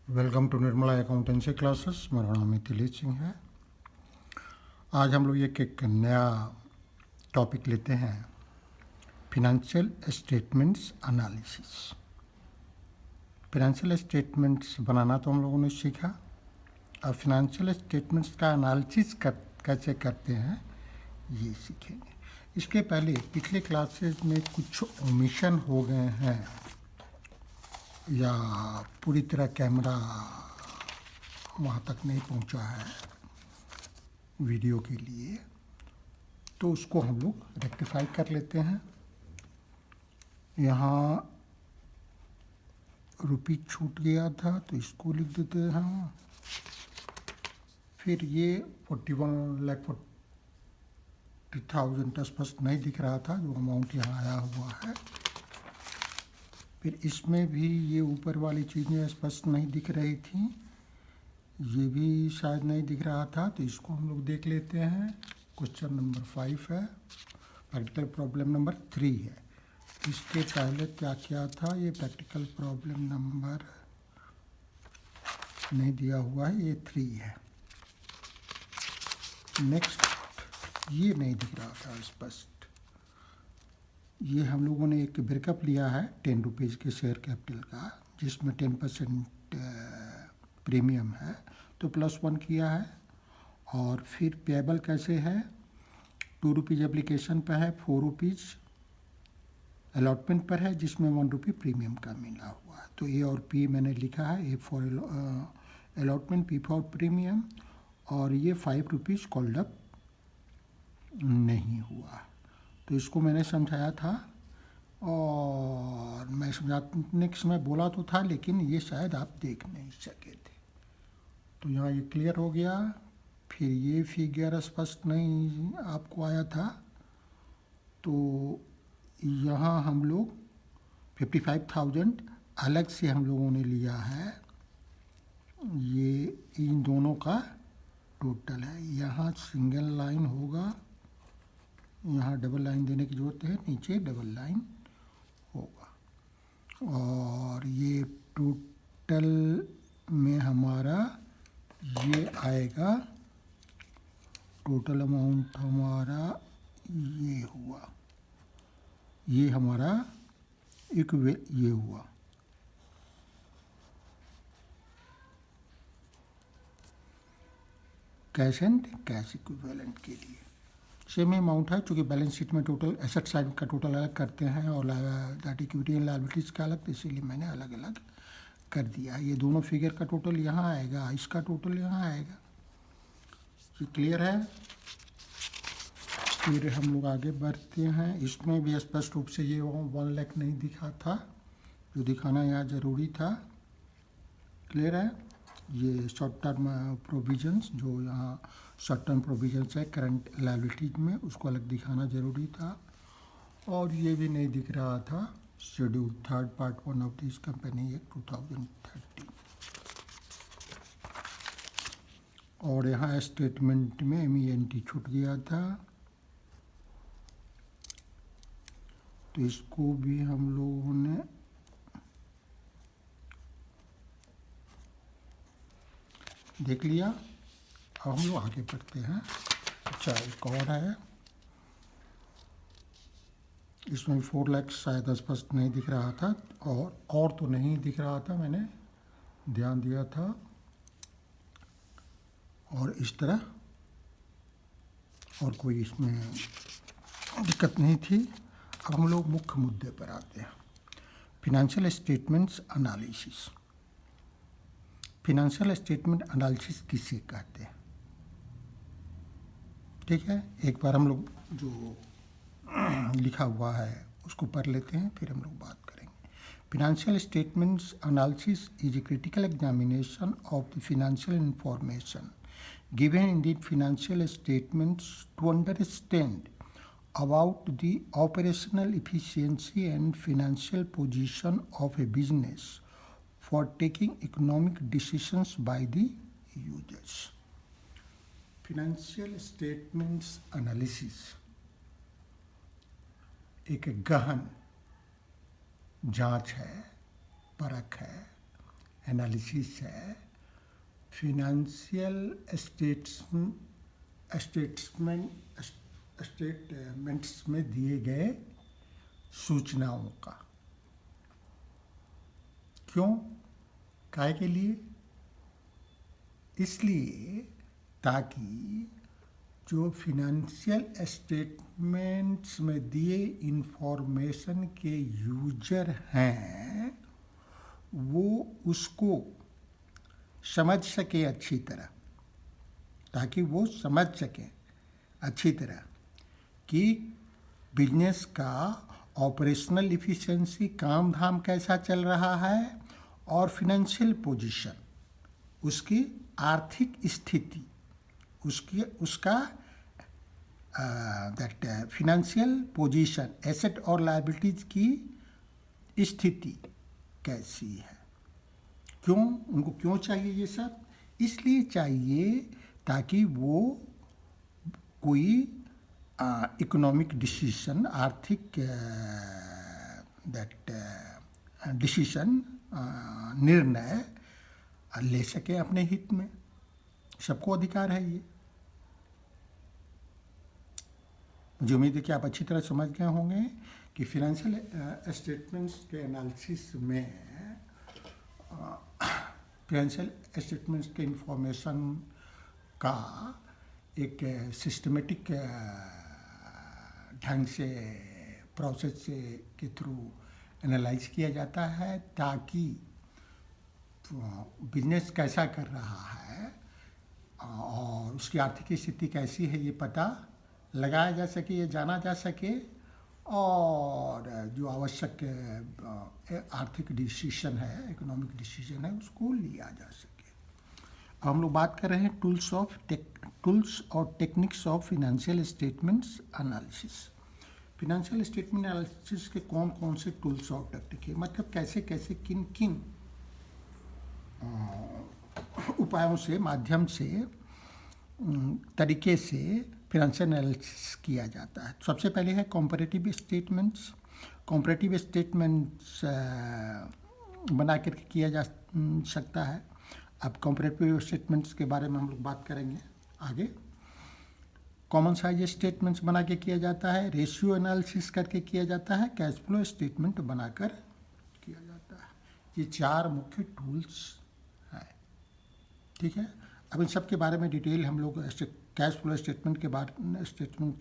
Welcome to Nirmala accountancy classes. मेरा नाम मिथिलेश सिंह है। आज हम लोग एक नया टॉपिक लेते हैं, financial statements analysis. Financial statements बनाना तो हम लोगों ने सीखा। अब फिनेंशियल स्टेटमेंट्स का एनालिसिस कैसे करते हैं ये सीखेंगे। इसके पहले पिछले क्लासेस में कुछ ओमिशन हो गए हैं या पूरी तरह कैमरा वहाँ तक नहीं पहुँचा है वीडियो के लिए, तो उसको हम लोग रेक्टिफाई कर लेते हैं। यहाँ रुपी छूट गया था तो इसको लिख देते हैं। फिर ये 41,40,000 स्पष्ट नहीं दिख रहा था जो अमाउंट यहाँ आया हुआ है। फिर इसमें भी ये ऊपर वाली चीज़ें स्पष्ट नहीं दिख रही थी, ये भी शायद नहीं दिख रहा था, तो इसको हम लोग देख लेते हैं। क्वेश्चन नंबर 5 है, प्रैक्टिकल प्रॉब्लम नंबर 3 है। इसके पहले क्या क्या था, ये प्रैक्टिकल प्रॉब्लम नंबर नहीं दिया हुआ है, ये 3 है। नेक्स्ट ये नहीं दिख रहा था स्पष्ट। ये हम लोगों ने एक ब्रेकअप लिया है 10 रुपीज़ के शेयर कैपिटल का, जिसमें 10% प्रीमियम है, तो +1 किया है। और फिर पेबल कैसे है, 2 रुपीज़ एप्लीकेशन पर है, 4 रुपीज़ अलॉटमेंट पर है, जिसमें 1 रुपी प्रीमियम का मिला हुआ है। तो ए और पी मैंने लिखा है, A for allotment, P for premium, और ये 5 रुपीज़ कॉल्ड अप नहीं हुआ। तो इसको मैंने समझाया था और मैं समझाने के समय बोला तो था, लेकिन ये शायद आप देख नहीं सके थे। तो यहाँ ये क्लियर हो गया। फिर ये फिगर स्पष्ट नहीं आपको आया था, तो यहाँ हम लोग 55,000 अलग से हम लोगों ने लिया है। ये इन दोनों का टोटल है। यहाँ सिंगल लाइन होगा, यहाँ डबल लाइन देने की ज़रूरत है, नीचे डबल लाइन होगा। और ये टोटल में हमारा ये आएगा, टोटल अमाउंट हमारा ये हुआ, ये हमारा ये हुआ। कैश एंड कैश इक्विवेलेंट के लिए सेम ही अमाउंट है, चूँकि बैलेंस शीट में टोटल एसेट साइड का टोटल अलग करते हैं और दैट इक्विटी एंड लायबिलिटीज़ का अलग, तो इसीलिए मैंने अलग अलग कर दिया। ये दोनों फिगर का टोटल यहाँ आएगा, इसका टोटल यहाँ आएगा। ये क्लियर है। फिर हम लोग आगे बढ़ते हैं। इसमें भी स्पष्ट रूप से ये 1 लाख नहीं दिखा था, जो दिखाना यहाँ ज़रूरी था। क्लियर है। ये शॉर्ट टर्म प्रोविजंस, जो यहाँ शॉर्ट टर्म प्रोविजंस है करंट लायबिलिटीज में, उसको अलग दिखाना ज़रूरी था। और ये भी नहीं दिख रहा था, schedule 3rd part 1 of this company act 2013। और यहाँ स्टेटमेंट में MENT छूट गया था, तो इसको भी हम लोगों ने देख लिया। अब हम लोग आगे बढ़ते हैं। अच्छा, एक और है, इसमें 4 लाख शायद स्पष्ट नहीं दिख रहा था, और तो नहीं दिख रहा था, मैंने ध्यान दिया था। और इस तरह और कोई इसमें दिक्कत नहीं थी। अब हम लोग मुख्य मुद्दे पर आते हैं, financial statements analysis. Financial statement analysis किसे कहते हैं, ठीक है। एक बार हम लोग जो लिखा हुआ है उसको पढ़ लेते हैं, फिर हम लोग बात करेंगे। Financial statements analysis is a critical examination of the financial information given in the financial statements to understand about the operational efficiency and financial position of a business for taking economic decisions by the users. Financial statements analysis एक गहन जांच है, परख है, analysis है financial statements में दिए गए सूचनाओं का। क्यों? काहे के लिए? इसलिए ताकि जो फिनेंशियल स्टेटमेंट्स में दिए इंफॉर्मेशन के यूजर हैं वो उसको समझ सके अच्छी तरह, ताकि वो समझ सके अच्छी तरह कि बिजनेस का ऑपरेशनल इफिशिएंसी, काम धाम कैसा चल रहा है, और फिनेंशियल पोजीशन, उसकी आर्थिक स्थिति, उसका दैट फिनेंशियल पोजीशन, एसेट और लायबिलिटीज की स्थिति कैसी है। क्यों? उनको क्यों चाहिए ये सब? इसलिए चाहिए ताकि वो कोई इकोनॉमिक डिसीजन, आर्थिक दैट डिसीजन, निर्णय ले सके अपने हित में। सबको अधिकार है ये। मुझे उम्मीद है कि आप अच्छी तरह समझ गए होंगे कि फिनेंशियल स्टेटमेंट्स के एनालिसिस में फिनेंशियल स्टेटमेंट्स के इंफॉर्मेशन का एक सिस्टमेटिक ढंग से, प्रोसेस से के थ्रू एनालाइज किया जाता है ताकि बिजनेस कैसा कर रहा है और उसकी आर्थिक स्थिति कैसी है ये पता लगाया जा सके, ये जाना जा सके, और जो आवश्यक आर्थिक डिसीजन है, इकोनॉमिक डिसीजन है, उसको लिया जा सके। अब हम लोग बात कर रहे हैं टूल्स और techniques of financial statements analysis. Financial statement analysis के कौन कौन से टूल्स और टेक्निक है, मतलब कैसे कैसे किन किन उपायों से, माध्यम से, तरीके से फिनेंशियल एनालिसिस किया जाता है। सबसे पहले है कॉम्पैरेटिव स्टेटमेंट्स। कॉम्पैरेटिव स्टेटमेंट्स बना करके किया जा सकता है। अब कॉम्पैरेटिव स्टेटमेंट्स के बारे में हम लोग बात करेंगे आगे। कॉमन साइज स्टेटमेंट्स बना के किया जाता है, रेशियो एनालिसिस करके किया जाता है, कैश फ्लो स्टेटमेंट बनाकर किया जाता है। ये चार मुख्य टूल्स हैं, ठीक है। अब इन सब के बारे में डिटेल हम लोग कैश फ्लो स्टेटमेंट के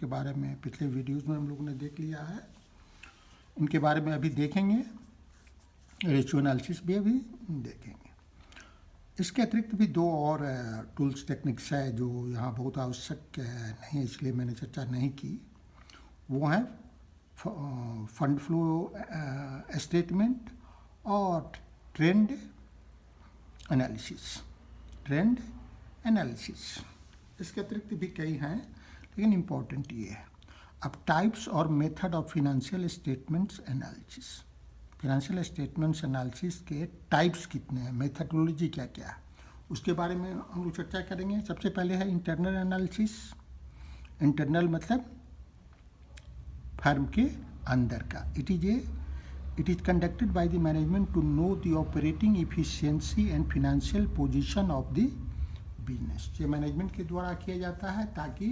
बारे में पिछले वीडियोस में हम लोगों ने देख लिया है, उनके बारे में अभी देखेंगे। रेशियो एनालिसिस भी अभी देखेंगे। इसके अतिरिक्त भी दो और टूल्स टेक्निक्स है जो यहाँ बहुत आवश्यक नहीं है, इसलिए मैंने चर्चा नहीं की। वो हैं फंड फ्लो स्टेटमेंट और ट्रेंड एनालिसिस। इसके अतिरिक्त भी कई हैं, लेकिन इम्पोर्टेंट ये है। अब टाइप्स और method of financial statements analysis. Financial statements analysis के टाइप्स कितने हैं, मेथडोलॉजी क्या क्या है, उसके बारे में हम लोग चर्चा करेंगे। सबसे पहले है इंटरनल एनालिसिस। इंटरनल मतलब फर्म के अंदर का। It is conducted by the management to know the operating efficiency and financial position of the business. ये मैनेजमेंट के द्वारा किया जाता है ताकि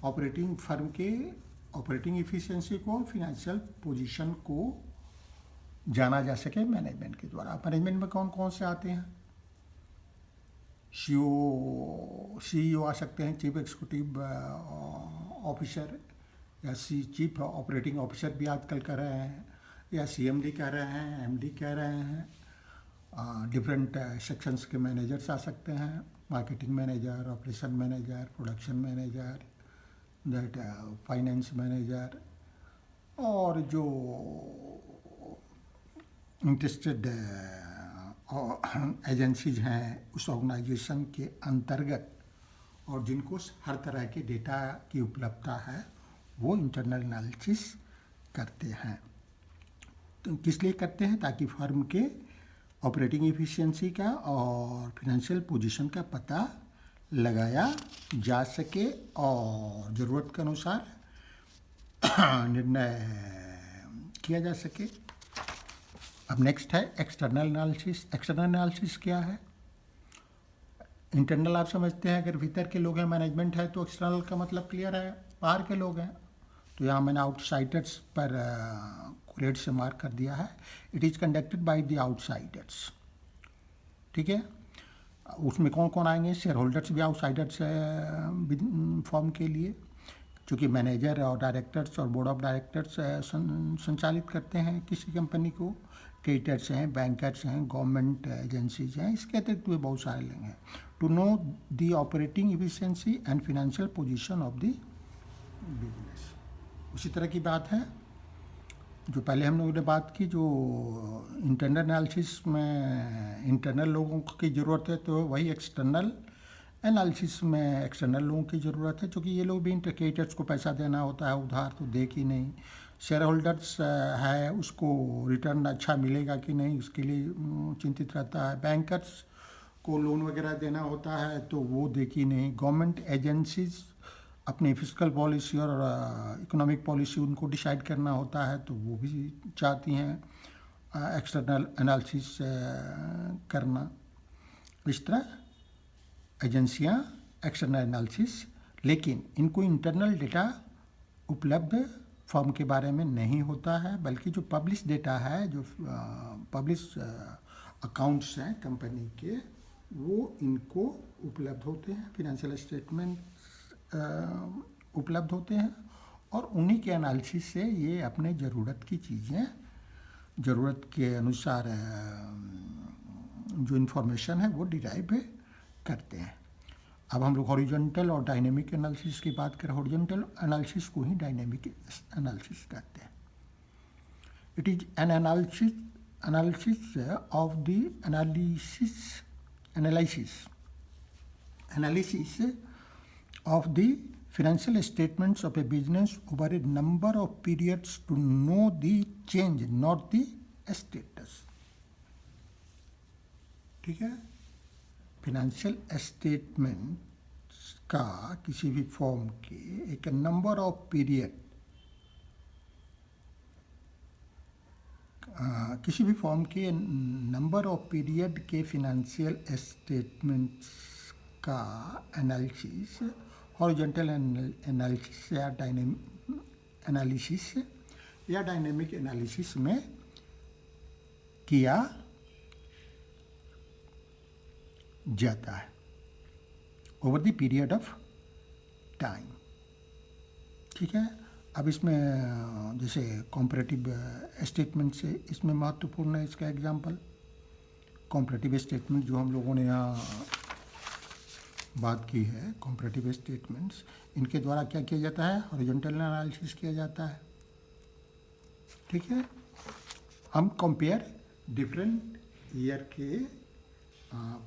फर्म के ऑपरेटिंग इफिशिएंसी को, फाइनेंशियल पोजीशन को जाना जा सके मैनेजमेंट के द्वारा। मैनेजमेंट में कौन कौन से आते हैं? सीईओ आ सकते हैं, चीफ एग्जीक्यूटिव ऑफिसर, या चीफ ऑपरेटिंग ऑफिसर भी आजकल कर रहे हैं, या सीएमडी कह रहे हैं, एमडी कह रहे हैं। डिफरेंट सेक्शंस के मैनेजर्स आ सकते हैं, marketing manager, operation manager, production manager, that finance manager, और जो इंटरेस्टेड एजेंसीज हैं उस ऑर्गेनाइजेशन के अंतर्गत, और जिनको हर तरह के डेटा की उपलब्धता है, वो इंटरनल एनालिसिस करते हैं। तो किस लिए करते हैं? ताकि फर्म के ऑपरेटिंग एफिशिएंसी का और फिनेंशियल पोजीशन का पता लगाया जा सके और ज़रूरत के अनुसार निर्णय किया जा सके। अब नेक्स्ट है एक्सटर्नल एनालिसिस। एक्सटर्नल एनालिसिस क्या है? इंटरनल आप समझते हैं, अगर भीतर के लोग हैं, मैनेजमेंट है, तो एक्सटर्नल का मतलब क्लियर है, बाहर के लोग हैं। तो यहाँ मैंने आउटसाइडर्स पर रेड से मार्क कर दिया है। It is conducted by the outsiders. ठीक है, उसमें कौन कौन आएंगे? शेयर होल्डर्स भी आउटसाइडर्स फॉर्म के लिए, चूँकि मैनेजर और डायरेक्टर्स और बोर्ड ऑफ डायरेक्टर्स संचालित करते हैं किसी कंपनी को। क्रेडिटर्स हैं, बैंकर्स हैं, गवर्नमेंट एजेंसीज हैं, इसके अतिरिक्त भी बहुत सारे लोग हैं। To know the operating efficiency and financial position of the business. उसी तरह की बात है जो पहले हम लोगों ने बात की, जो इंटरनल एनालिसिस में इंटरनल लोगों की ज़रूरत है, तो वही एक्सटर्नल एनालिसिस में एक्सटर्नल लोगों की ज़रूरत है, क्योंकि ये लोग भी इंटरक्रेडिटर्स को पैसा देना होता है, उधार तो दे कि नहीं। शेयर होल्डर्स है, उसको रिटर्न अच्छा मिलेगा कि नहीं, उसके लिए चिंतित रहता है। बैंकर्स को लोन वगैरह देना होता है, तो वो दे कि नहीं। गवर्नमेंट एजेंसीज अपनी फिजिकल पॉलिसी और इकोनॉमिक पॉलिसी उनको डिसाइड करना होता है, तो वो भी चाहती हैं एक्सटर्नल एनालिसिस करना। इस तरह एजेंसियां एक्सटर्नल एनालिसिस, लेकिन इनको इंटरनल डेटा उपलब्ध फर्म के बारे में नहीं होता है, बल्कि जो पब्लिश डेटा है, जो पब्लिश अकाउंट्स हैं कंपनी के, वो इनको उपलब्ध होते हैं। फिनेंशियल स्टेटमेंट उपलब्ध होते हैं, और उन्हीं के एनालिसिस से ये अपने ज़रूरत की चीज़ें, ज़रूरत के अनुसार जो इन्फॉर्मेशन है वो डिराइव करते हैं। अब हम लोग हॉरिजॉन्टल और डायनेमिक एनालिसिस की बात करें। हॉरिजॉन्टल एनालिसिस को ही डायनेमिक एनालिसिस कहते हैं। It is an analysis of the analysis of the financial statements of a business over a number of periods to know the change, not the status. ठीक है, financial statements का किसी भी form के एक number of period, किसी भी form के नंबर ऑफ पीरियड के फिनेंशियल स्टेटमेंट्स का एनालिसिस हॉरिजॉन्टल एनालिसिस या डायनेमिक एनालिसिस में किया जाता है over the period of time. ठीक है, अब इसमें जैसे कॉम्परेटिव स्टेटमेंट से इसमें महत्वपूर्ण है इसका एग्जांपल। कॉम्परेटिव स्टेटमेंट जो हम लोगों ने यहाँ बात की है, कॉम्परेटिव स्टेटमेंट्स, इनके द्वारा क्या किया जाता है? हॉरिजॉन्टल एनालिसिस किया जाता है। ठीक है, हम कंपेयर डिफरेंट ईयर के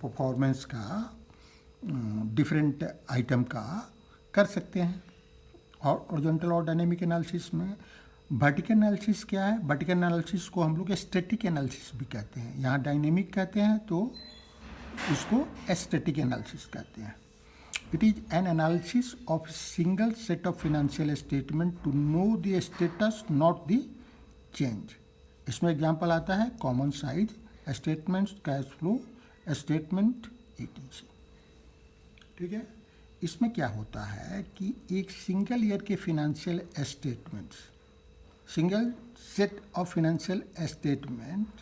परफॉर्मेंस का डिफरेंट आइटम का कर सकते हैं। और हॉरिजॉन्टल और डायनेमिक एनालिसिस में वर्टिकल एनालिसिस क्या है? वर्टिकल एनालिसिस को हम लोग स्टैटिक एनालिसिस भी कहते हैं। यहाँ डायनेमिक कहते हैं तो इसको स्टैटिक एनालिसिस कहते हैं। It is an analysis of single set of financial statement to know the status not the change. इसमें एग्जांपल आता है common size statements, cash flow statement, etc। ठीक है, इसमें क्या होता है कि एक सिंगल ईयर के financial statements, single set of financial statement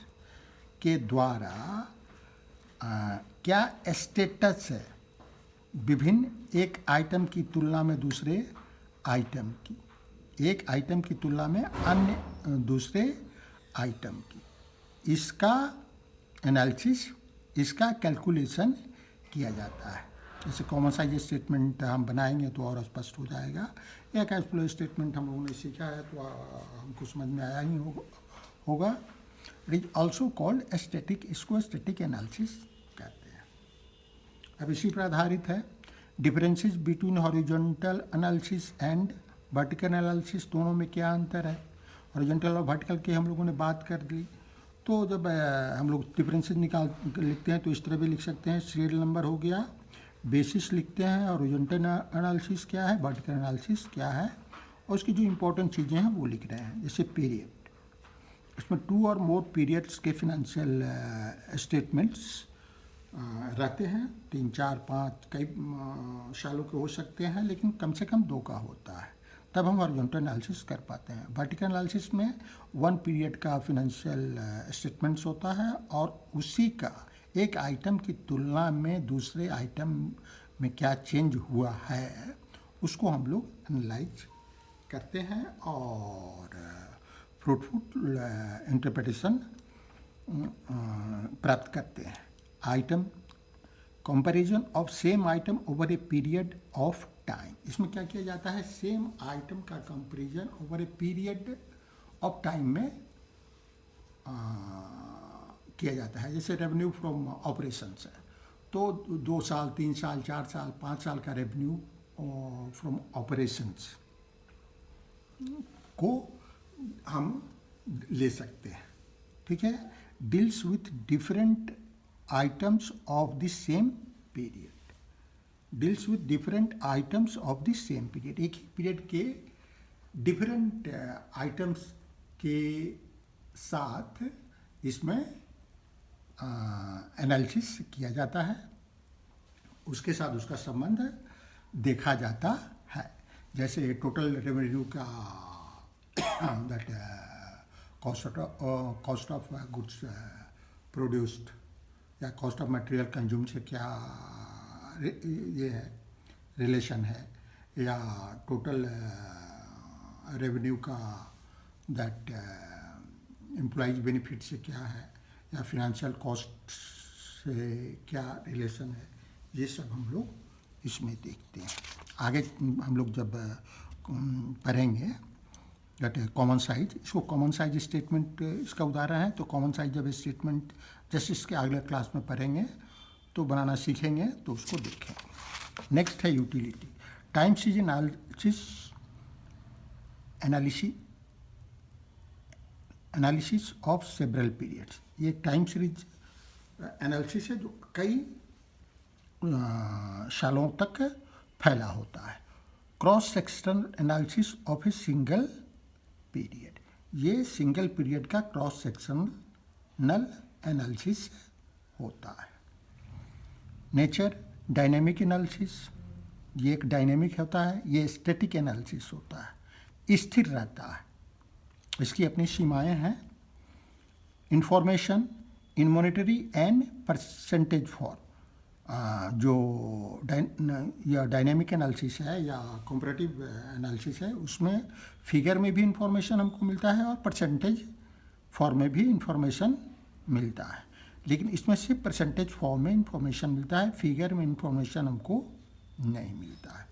के द्वारा क्या स्टेटस है विभिन्न एक आइटम की तुलना में दूसरे आइटम की, एक आइटम की तुलना में अन्य दूसरे आइटम की, इसका एनालिसिस, इसका कैलकुलेशन किया जाता है। जैसे कॉमन साइज स्टेटमेंट हम बनाएंगे तो और स्पष्ट हो जाएगा, या कैश फ्लो स्टेटमेंट हम लोगों ने सीखा है तो हमको समझ में आया ही होगा। It is also called static, इसको स्टैटिक एनालिसिस कहते हैं। अब इसी पर आधारित है differences between horizontal analysis and vertical analysis, दोनों में क्या अंतर है? हॉरिजॉन्टल और वर्टिकल की हम लोगों ने बात कर ली, तो जब हम लोग डिफरेंसेस लिखते हैं तो इस तरह भी लिख सकते हैं, सीरियल नंबर हो गया, बेसिस लिखते हैं, और हॉरिजॉन्टल एनालिसिस क्या है, वर्टिकल एनालिसिस क्या है, और उसकी जो इंपॉर्टेंट चीज़ें हैं वो लिख रहे हैं। जैसे पीरियड, इसमें 2 और मोर पीरियड्स के फिनेंशियल स्टेटमेंट्स रहते हैं, 3, 4, 5 कई सालों के हो सकते हैं, लेकिन कम से कम 2 का होता है, तब हम हॉरिजॉन्टल एनालिसिस कर पाते हैं। वर्टिकल एनालिसिस में 1 पीरियड का फिनेंशियल स्टेटमेंट्स होता है और उसी का एक आइटम की तुलना में दूसरे आइटम में क्या चेंज हुआ है उसको हम लोग एनालाइज करते हैं और फ्रूटफुल इंटरप्रिटेशन प्राप्त करते हैं। Item comparison of same item over a period of time, इसमें क्या किया जाता है, सेम आइटम का comparison over a period of time में किया जाता है। जैसे रेवेन्यू फ्रॉम ऑपरेशंस है तो 2 साल, 3 साल, 4 साल, 5 साल का रेवेन्यू फ्रॉम ऑपरेशंस को हम ले सकते हैं, ठीक है। Deals with different items of the same period, deals with different items of the same period, एक ही पीरियड के डिफरेंट आइटम्स के साथ इसमें एनालिसिस किया जाता है, उसके साथ उसका संबंध देखा जाता है। जैसे टोटल रेवेन्यू का that cost of goods produced या कॉस्ट ऑफ मटेरियल कंज्यूम से क्या ये है रिलेशन है, या टोटल रेवेन्यू का दैट एम्प्लॉइज बेनिफिट से क्या है, या फिनेंशियल कॉस्ट से क्या रिलेशन है, ये सब हम लोग इसमें देखते हैं। आगे हम लोग जब पढ़ेंगे दैट कॉमन साइज, इसको कॉमन साइज स्टेटमेंट इसका उदाहरण है। तो कॉमन साइज जब स्टेटमेंट जस्ट इसके अगले क्लास में पढ़ेंगे तो बनाना सीखेंगे तो उसको देखेंगे। नेक्स्ट है utility, time series analysis of several periods, ये टाइम सीरीज एनालिसिस है जो कई सालों तक फैला होता है। Cross sectional analysis of a single period, ये सिंगल पीरियड का क्रॉस सेक्शनल एनालिसिस होता है। नेचर डायनेमिक एनालिसिस, ये एक डायनेमिक होता है, ये स्टैटिक एनालिसिस होता है, स्थिर रहता है, इसकी अपनी सीमाएं हैं। Information in monetary and percentage form, जो डायनेमिक एनालिसिस है या कंपैरेटिव एनालिसिस है उसमें फिगर में भी इंफॉर्मेशन हमको मिलता है और परसेंटेज फॉर्म में भी इंफॉर्मेशन मिलता है, लेकिन इसमें सिर्फ परसेंटेज फॉर्म में इंफॉर्मेशन मिलता है, फिगर में इंफॉर्मेशन हमको नहीं मिलता है।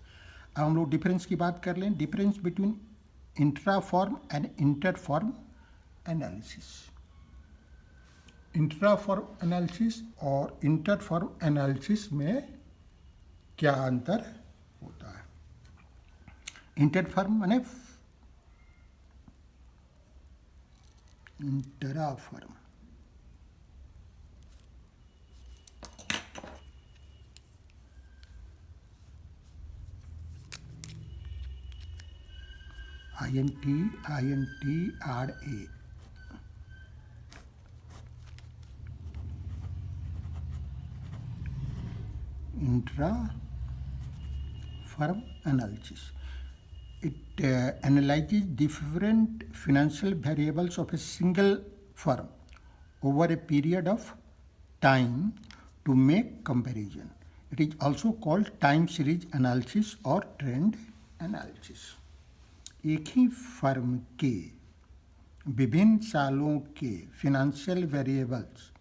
अब हम लोग डिफरेंस की बात कर लें, difference between intra form and inter form analysis. Intra form analysis और इंटर फॉर्म एनालिसिस में क्या अंतर होता है। इंटर फॉर्म माने intra form, INTRA, intra firm analysis. It analyzes different financial variables of a single firm over a period of time to make comparison. It is also called time series analysis or trend analysis. एक ही firm के विभिन्न सालों के financial variables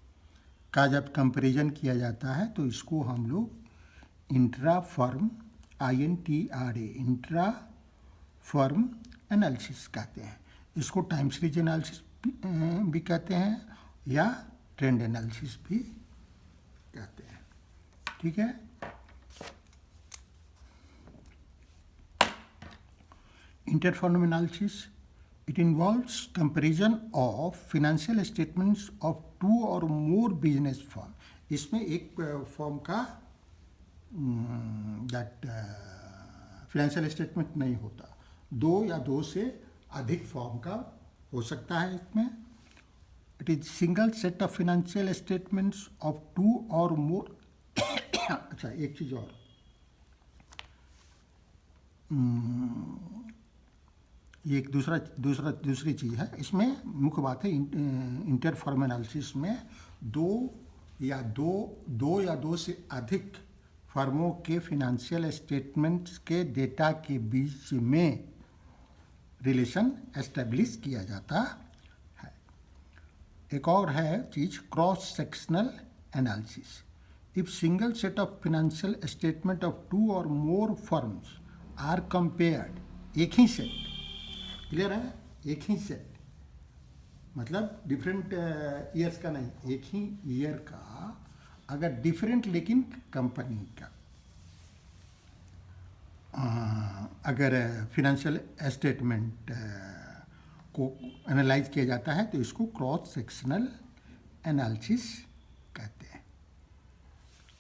का जब comparison किया जाता है तो इसको हम लोग intra firm INTRA intra firm analysis कहते हैं। इसको टाइम सीरीज एनालिसिस भी कहते हैं या ट्रेंड एनालिसिस भी कहते हैं, ठीक है। Inter firm analysis, it involves comparison of financial statements of 2 और मोर बिजनेस फर्म। इसमें एक फर्म का दैट फाइनेंशियल स्टेटमेंट नहीं होता, 2 या 2 से अधिक फर्म का हो सकता है इसमें। It is single set of financial statements of two और मोर अच्छा, एक चीज़ और, ये एक दूसरी चीज़ है। इसमें मुख्य बात है इंटर फर्म एनालिसिस में दो या दो से अधिक फर्मों के फिनेंशियल स्टेटमेंट्स के डेटा के बीच में रिलेशन एस्टेब्लिश किया जाता है। एक और है चीज़ cross sectional analysis. If single set of financial statement of two और मोर फर्म्स आर कंपेयर्ड, एक ही सेट, क्लियर है, एक ही सेट मतलब डिफरेंट ईयर्स का नहीं, एक ही ईयर का अगर डिफरेंट लेकिन कंपनी का अगर फिनेंशियल स्टेटमेंट को एनालाइज किया जाता है तो इसको क्रॉस सेक्शनल एनालिसिस कहते हैं।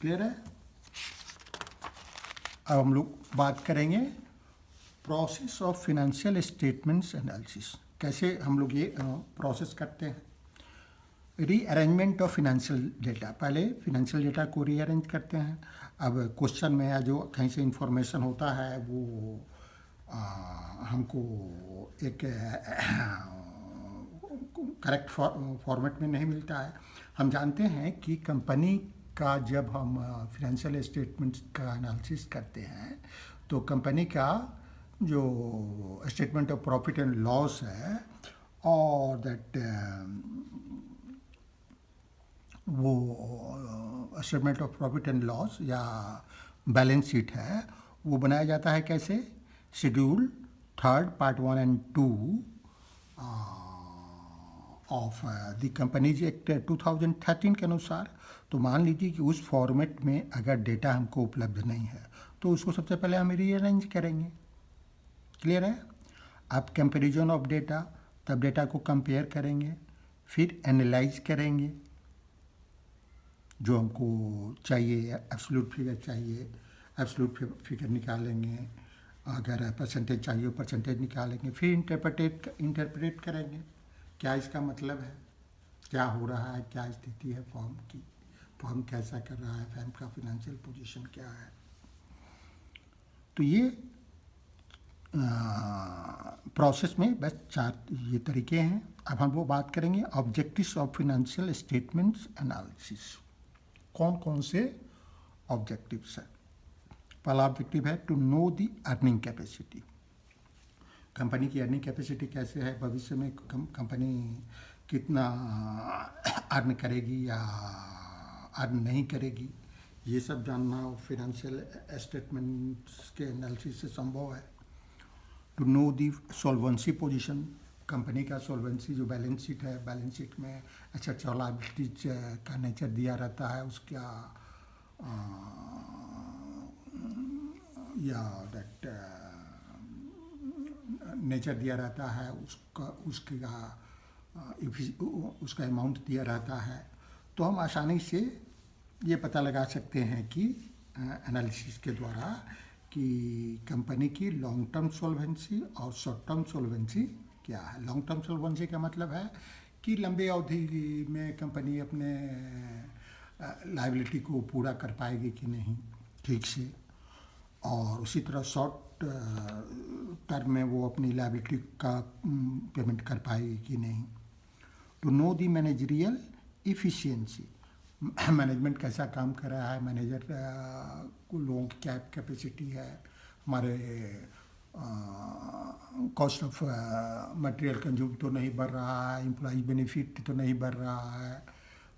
क्लियर है। अब हम लोग बात करेंगे process of financial statements analysis. कैसे हम लोग ये प्रोसेस करते हैं। रीअरेंजमेंट ऑफ फिनेंशियल डेटा, पहले फिनेंशियल डेटा को रीअरेंज करते हैं। अब क्वेश्चन में या जो कहीं से इंफॉर्मेशन होता है वो हमको एक करेक्ट फॉर्मेट में नहीं मिलता है। हम जानते हैं कि कंपनी का जब हम फिनेंशियल स्टेटमेंट्स का एनालिसिस करते हैं तो कंपनी का जो statement of profit and loss है और दैट वो statement of profit and loss या बैलेंस शीट है वो बनाया जाता है कैसे, schedule 3 part 1 and 2 of the companies act 2013 के अनुसार। तो मान लीजिए कि उस फॉर्मेट में अगर डेटा हमको उपलब्ध नहीं है तो उसको सबसे पहले हम रीअरेंज करेंगे। क्लियर है। आप कंपैरिजन ऑफ डेटा, तब डेटा को कंपेयर करेंगे, फिर एनालाइज करेंगे जो हमको चाहिए, एब्सोल्यूट फिगर चाहिए, एब्सोल्यूट फिगर निकालेंगे, अगर परसेंटेज चाहिए परसेंटेज निकालेंगे, फिर इंटरप्रेट करेंगे क्या इसका मतलब है, क्या हो रहा है, क्या स्थिति है फॉर्म की, फॉर्म कैसा कर रहा है, फर्म का फाइनेंशियल पोजीशन क्या है। तो ये प्रोसेस में बस 4 ये तरीके हैं। अब हम वो बात करेंगे objectives of financial statements analysis. कौन कौन से ऑब्जेक्टिव्स हैं। पहला ऑब्जेक्टिव है to know the earning capacity. Company की अर्निंग कैपेसिटी कैसे है, भविष्य में कंपनी कितना अर्न करेगी या अर्न नहीं करेगी, ये सब जानना फाइनेंशियल स्टेटमेंट्स के एनालिसिस से संभव है। To know the solvency position, company का सॉल्वेंसी जो बैलेंस शीट है, बैलेंस शीट में एसेट्स और लायबिलिटीज का नेचर दिया रहता है, उसका या दैट नेचर दिया रहता है, उसका अमाउंट दिया रहता है। तो हम आसानी से ये पता लगा सकते हैं कि एनालिसिस के द्वारा कि कंपनी की लॉन्ग टर्म सॉल्वेंसी और शॉर्ट टर्म सॉल्वेंसी क्या है। लॉन्ग टर्म सॉल्वेंसी का मतलब है कि लंबे अवधि में कंपनी अपने लायबिलिटी को पूरा कर पाएगी कि नहीं ठीक से, और उसी तरह शॉर्ट टर्म में वो अपनी लायबिलिटी का पेमेंट कर पाएगी कि नहीं। To know the managerial efficiency, management कैसा काम कर रहा है, मैनेजर को लोगों की क्या कैपेसिटी है, हमारे कॉस्ट ऑफ मटेरियल कंज्यूम तो नहीं बढ़ रहा है, एम्प्लॉई बेनिफिट तो नहीं बढ़ रहा है,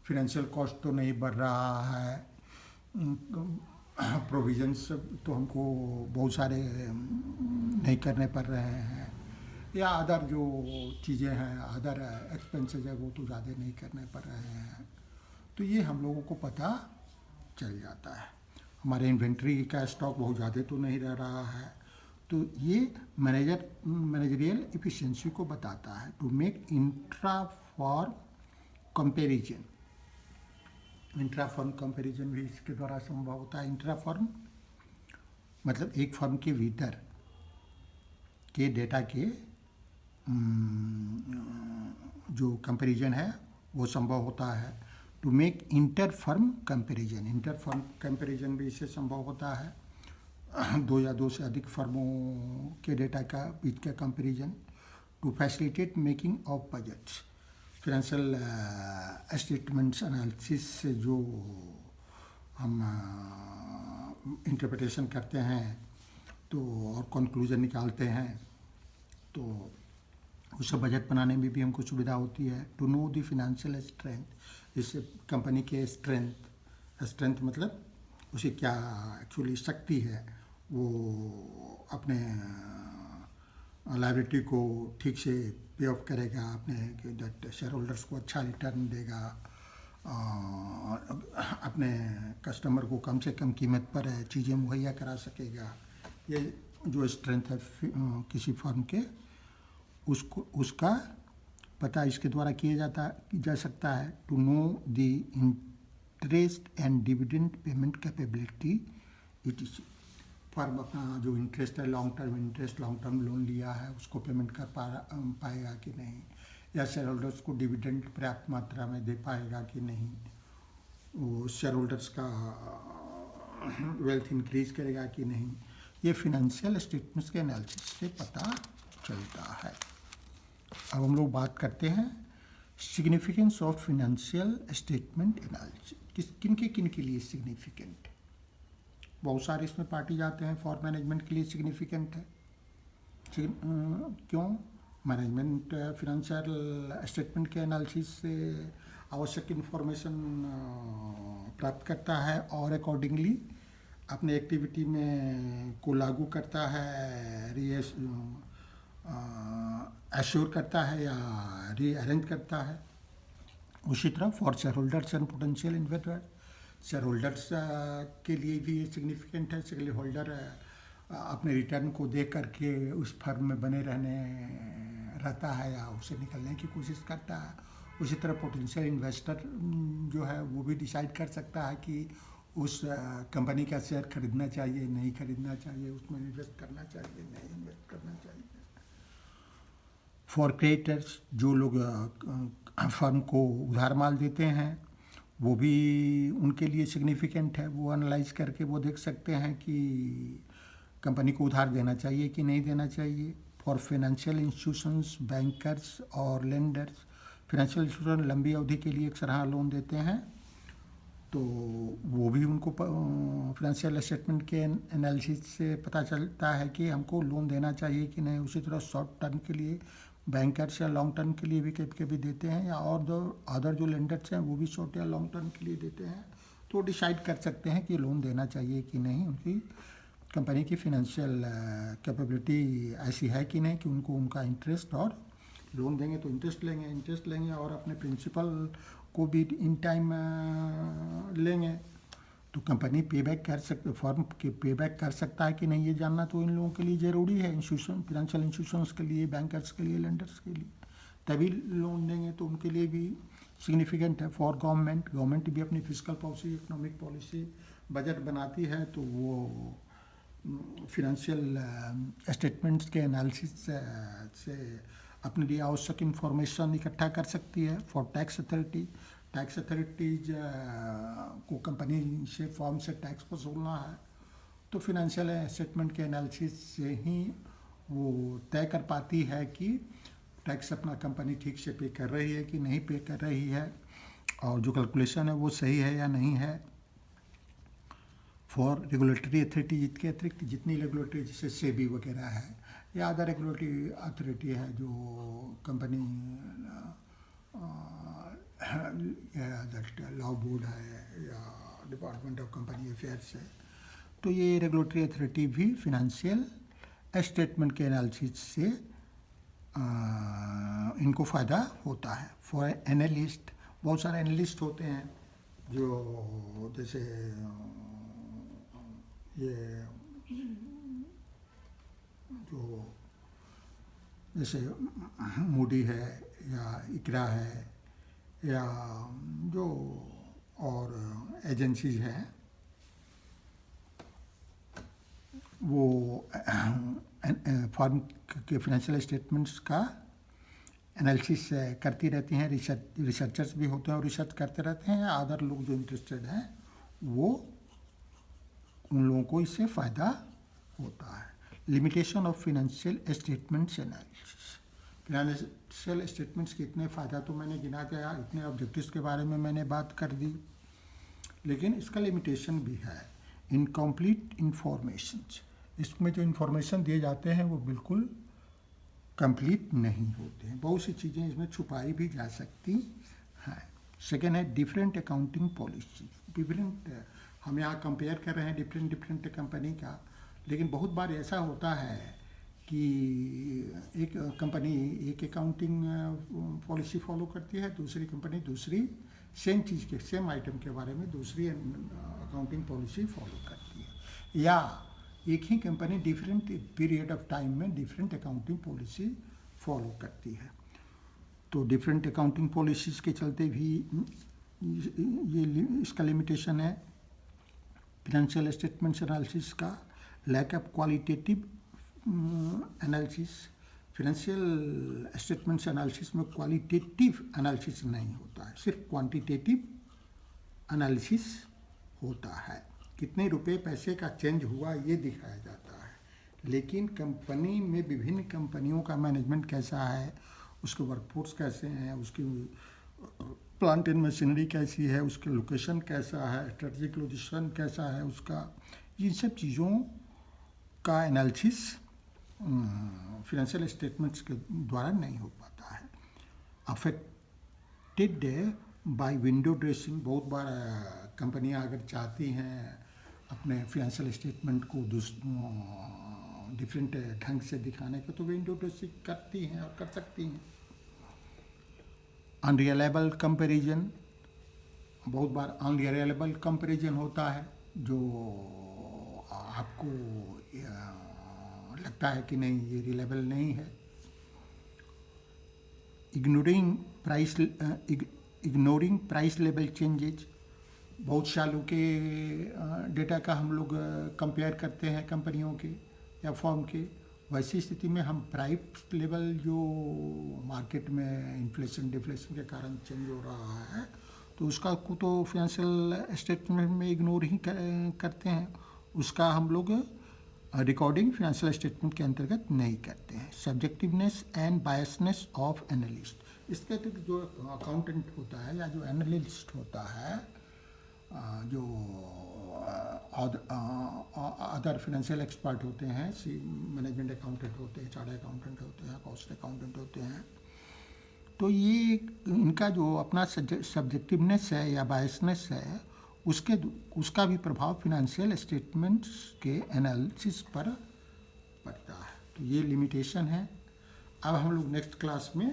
फिनेंशियल कॉस्ट तो नहीं बढ़ रहा है, प्रोविजंस तो हमको बहुत सारे नहीं करने पड़ रहे हैं, या अदर जो चीज़ें हैं, अदर एक्सपेंसेस है वो तो ज़्यादा नहीं करने पड़ रहे हैं। तो ये हम लोगों को पता चल जाता है। हमारे इन्वेंट्री का स्टॉक बहुत ज़्यादा तो नहीं रह रहा है। तो ये मैनेजरियल इफ़िशियंसी को बताता है। To make intra form comparison, intra firm comparison भी इसके द्वारा संभव होता है। इंट्रा फर्म मतलब एक फर्म के भीतर के डेटा के जो कंपेरिजन है वो संभव होता है। To make inter firm comparison, inter firm comparison भी इससे संभव होता है, दो या दो से अधिक फर्मों के डेटा का बीच का comparison. To facilitate making of budgets, financial statements analysis से जो हम इंटरप्रिटेशन करते हैं तो और कंक्लूजन निकालते हैं, तो उससे बजट बनाने में भी हमको सुविधा होती है। To know the financial strength, इससे कंपनी के स्ट्रेंथ मतलब उसे क्या एक्चुअली शक्ति है, वो अपने लायबिलिटी को ठीक से पे ऑफ करेगा, अपने शेयर होल्डर्स को अच्छा रिटर्न देगा, अपने कस्टमर को कम से कम कीमत पर चीज़ें मुहैया करा सकेगा। ये जो स्ट्रेंथ है किसी फर्म के, उसका पता इसके द्वारा किया जा सकता है। To know the interest and dividend payment capability, it firm अपना जो इंटरेस्ट है, लॉन्ग टर्म लोन लिया है, उसको पेमेंट कर पाएगा कि नहीं, या शेयर होल्डर्स को डिविडेंड पर्याप्त मात्रा में दे पाएगा कि नहीं, वो शेयर होल्डर्स का वेल्थ इंक्रीज करेगा कि नहीं, ये फिनेंशियल स्टेटमेंट्स के एनालिसिस से पता चलता है। अब हम लोग बात करते हैं significance of financial statement analysis, किन के लिए सिग्निफिकेंट है। बहुत सारे इसमें पार्टी जाते हैं, फॉर मैनेजमेंट के लिए सिग्निफिकेंट है। क्यों? मैनेजमेंट फिनेंशियल स्टेटमेंट के एनालिसिस से आवश्यक इन्फॉर्मेशन प्राप्त करता है और अकॉर्डिंगली अपने एक्टिविटी में को लागू करता है, एश्योर करता है या रीअरेंज करता है। उसी तरह for share holders and potential investor, share holders के लिए भी ये सिग्निफिकेंट है। शेयर होल्डर अपने रिटर्न को देख करके उस फर्म में बने रहता है या उससे निकलने की कोशिश करता है। उसी तरह पोटेंशियल इन्वेस्टर जो है वो भी डिसाइड कर सकता है कि उस कंपनी का शेयर खरीदना चाहिए, नहीं खरीदना चाहिए, उसमें इन्वेस्ट करना चाहिए, नहीं इन्वेस्ट करना चाहिए। फॉर क्रेडिटर्स, जो लोग फर्म को उधार माल देते हैं, वो भी उनके लिए सिग्निफिकेंट है। वो एनालाइज करके वो देख सकते हैं कि कंपनी को उधार देना चाहिए कि नहीं देना चाहिए। फॉर फाइनेंशियल इंस्टीट्यूशंस, बैंकर्स और लेंडर्स, फाइनेंशियल इंस्टीट्यूशन लंबी अवधि के लिए एक सरहा लोन देते हैं, तो वो भी उनको फाइनेंशियल स्टेटमेंट के एनालिसिस से पता चलता है कि हमको लोन देना चाहिए कि नहीं। उसी तरह शॉर्ट टर्म के लिए बैंकर्स या लॉन्ग टर्म के लिए भी कभी देते हैं, या और अदर जो लेंडर्स हैं वो भी शॉर्ट या लॉन्ग टर्म के लिए देते हैं, तो डिसाइड कर सकते हैं कि लोन देना चाहिए कि नहीं। उनकी कंपनी की फिनेंशियल कैपेबिलिटी ऐसी है कि नहीं कि उनको उनका इंटरेस्ट, और लोन देंगे तो इंटरेस्ट लेंगे और अपने प्रिंसिपल को भी इन टाइम लेंगे, तो कंपनी फर्म के पेबैक कर सकता है कि नहीं, ये जानना तो इन लोगों के लिए ज़रूरी है। फाइनेंशियल इंस्टीट्यूशंस के लिए, बैंकर्स के लिए, लेंडर्स के लिए, तभी लोन देंगे तो उनके लिए भी सिग्निफिकेंट है। फॉर गवर्नमेंट भी अपनी fiscal policy, economic policy, budget बनाती है, तो वो फिनेंशियल स्टेटमेंट्स के एनालिसिस से अपने लिए आवश्यक इन्फॉर्मेशन इकट्ठा कर सकती है। फॉर टैक्स अथॉरिटीज को कंपनी से फॉर्म से टैक्स वसूलना है, तो फिनेंशियल स्टेटमेंट के एनालिसिस से ही वो तय कर पाती है कि टैक्स अपना कंपनी ठीक से पे कर रही है कि नहीं पे कर रही है, और जो कैलकुलेशन है वो सही है या नहीं है। फॉर रेगुलेटरी अथॉरिटी, इसके अतिरिक्त जितनी रेगुलेटरी जैसे सेबी वगैरह है या अदर रेगुलेटरी अथॉरिटी है जो कंपनी लॉ बोर्ड है या डिपार्टमेंट ऑफ कंपनी अफेयर्स है, तो ये रेगुलेटरी अथॉरिटी भी फिनेंशियल स्टेटमेंट के एनालिसिस से इनको फ़ायदा होता है। फॉर एनालिस्ट, बहुत सारे एनालिस्ट होते हैं जो जैसे ये जो जैसे मूडी है या इकरा है या जो और एजेंसीज हैं, वो फर्म के फाइनेंशियल स्टेटमेंट्स का एनालिसिस करती रहती हैं, रिसर्चर्स भी होते हैं और रिसर्च करते रहते हैं। अदर लोग जो इंटरेस्टेड हैं वो उन लोगों को इससे फ़ायदा होता है। Limitation of financial statements analysis. Financial statements के इतने फ़ायदा तो मैंने गिना दिया, इतने ऑब्जेक्टिव्स के बारे में मैंने बात कर दी, लेकिन इसका लिमिटेशन भी है। इनकम्प्लीट इंफॉर्मेशंस, इसमें जो इन्फॉर्मेशन दिए जाते हैं वो बिल्कुल कंप्लीट नहीं होते हैं, बहुत सी चीज़ें इसमें छुपाई भी जा सकती हैं। सेकेंड है डिफरेंट अकाउंटिंग पॉलिसी। डिफरेंट, हम यहाँ कंपेयर कर रहे हैं डिफरेंट कंपनी का, लेकिन बहुत बार ऐसा होता है कि एक कंपनी एक अकाउंटिंग पॉलिसी फॉलो करती है, दूसरी कंपनी दूसरी सेम चीज़ के सेम आइटम के बारे में दूसरी अकाउंटिंग पॉलिसी फॉलो करती है, या एक ही company different period of time में डिफरेंट अकाउंटिंग पॉलिसी फॉलो करती है। तो डिफरेंट अकाउंटिंग पॉलिसीज़ के चलते भी ये इसका लिमिटेशन है। फिनेंशियल स्टेटमेंट्स एनालिसिस का lack of qualitative analysis. Financial statements analysis में क्वालिटेटिव एनालिसिस नहीं होता है, सिर्फ क्वांटिटेटिव एनालिसिस होता है। कितने रुपए पैसे का चेंज हुआ ये दिखाया जाता है, लेकिन कंपनी में विभिन्न कंपनियों का मैनेजमेंट कैसा है, उसके वर्कफोर्स कैसे हैं, उसकी प्लांट एंड मशीनरी कैसी है, उसके लोकेशन कैसा है, स्ट्रेटजिक लोकेशन कैसा है उसका, इन सब चीज़ों का एनालिसिस फिनेंशियल स्टेटमेंट्स के द्वारा नहीं हो पाता है। Affected by window dressing. बहुत बार कंपनियां अगर चाहती हैं अपने फिनेंशियल स्टेटमेंट को डिफरेंट ढंग से दिखाने को, तो विंडो ड्रेसिंग करती हैं और कर सकती हैं। Unreliable comparison. बहुत बार अनरिलायबल कंपैरिजन होता है जो आपको लगता है कि नहीं ये रिलायबल नहीं है। Ignoring price level changes. बहुत सालों के डेटा का हम लोग कंपेयर करते हैं कंपनियों के या फर्म के, वैसी स्थिति में हम प्राइस लेवल जो मार्केट में इन्फ्लेशन डिफ्लेशन के कारण चेंज हो रहा है, तो उसका को तो फाइनेंशियल स्टेटमेंट में इग्नोर ही करते हैं, उसका हम लोग रिकॉर्डिंग फाइनेंशियल स्टेटमेंट के अंतर्गत नहीं करते हैं। सब्जेक्टिवनेस एंड बायसनेस ऑफ एनालिस्ट। इसके अतिरिक्त जो अकाउंटेंट होता है या जो एनालिस्ट होता है, जो अदर फाइनेंशियल एक्सपर्ट होते हैं, मैनेजमेंट अकाउंटेंट होते हैं, चार्टर्ड अकाउंटेंट होते हैं, कॉस्ट अकाउंटेंट होते हैं, तो ये इनका जो अपना सब्जेक्टिवनेस है या बायसनेस है, उसका भी प्रभाव फिनेंशियल स्टेटमेंट्स के एनालिसिस पर पड़ता है। तो ये लिमिटेशन है। अब हम लोग नेक्स्ट क्लास में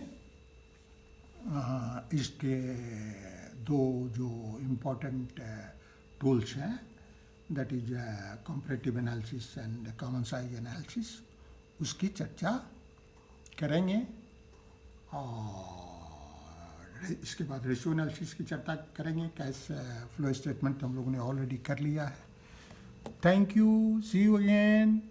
इसके दो जो इम्पोर्टेंट टूल्स हैं, that is comparative analysis and common size analysis, उसकी चर्चा करेंगे। और इसके बाद रेशियो एनालिसिस की चर्चा करेंगे। कैश फ्लो स्टेटमेंट हम लोगों ने ऑलरेडी कर लिया है। Thank you, see you again.